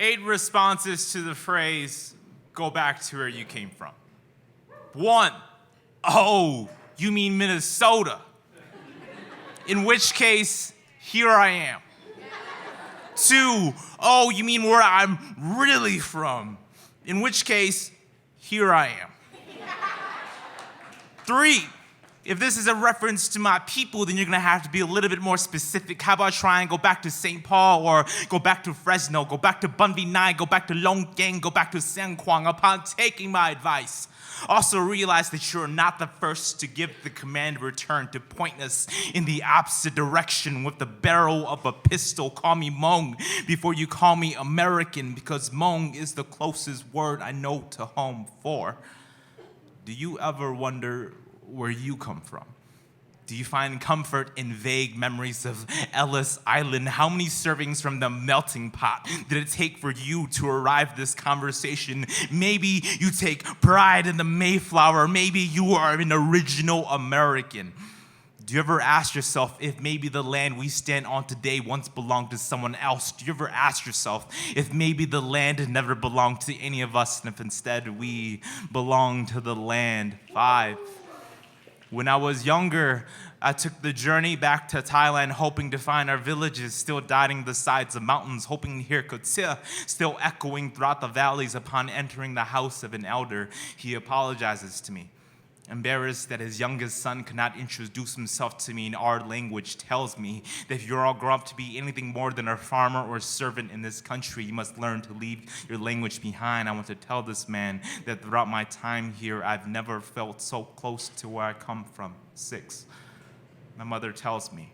8 responses to the phrase, go back to where you came from. 1, oh, you mean Minnesota. In which case, here I am. 2, oh, you mean where I'm really from. In which case, here I am. 3, if this is a reference to my people, then you're gonna have to be a little bit more specific. How about try and go back to St. Paul, or go back to Fresno, go back to Bunby 9, go back to Longgang, go back to San Quang upon taking my advice. Also realize that you're not the first to give the command return to point us in the opposite direction with the barrel of a pistol. Call me Hmong before you call me American, because Hmong is the closest word I know to home for. Do you ever wonder where you come from? Do you find comfort in vague memories of Ellis Island? How many servings from the melting pot did it take for you to arrive this conversation? Maybe you take pride in the Mayflower. Maybe you are an original American. Do you ever ask yourself if maybe the land we stand on today once belonged to someone else? Do you ever ask yourself if maybe the land never belonged to any of us, and if instead we belong to the land? 5, when I was younger, I took the journey back to Thailand, hoping to find our villages still dotting the sides of mountains, hoping to hear Kutsia still echoing throughout the valleys. Upon entering the house of an elder, he apologizes to me. Embarrassed that his youngest son could not introduce himself to me in our language, tells me that if you're all grown up to be anything more than a farmer or a servant in this country, you must learn to leave your language behind. I want to tell this man that throughout my time here, I've never felt so close to where I come from. 6, my mother tells me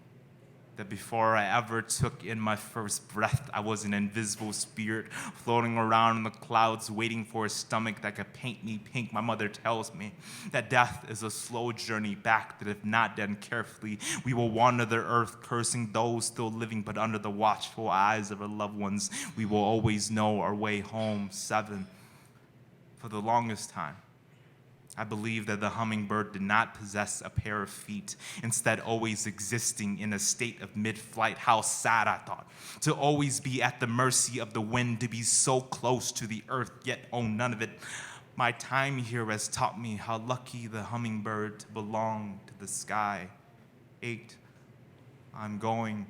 that before I ever took in my first breath, I was an invisible spirit floating around in the clouds, waiting for a stomach that could paint me pink. My mother tells me that death is a slow journey back, that if not done carefully, we will wander the earth, cursing those still living, but under the watchful eyes of our loved ones, we will always know our way home. 7, for the longest time, I believe that the hummingbird did not possess a pair of feet, instead always existing in a state of mid-flight. How sad, I thought, to always be at the mercy of the wind, to be so close to the earth, yet own none of it. My time here has taught me how lucky the hummingbird to belong to the sky. 8, I'm going.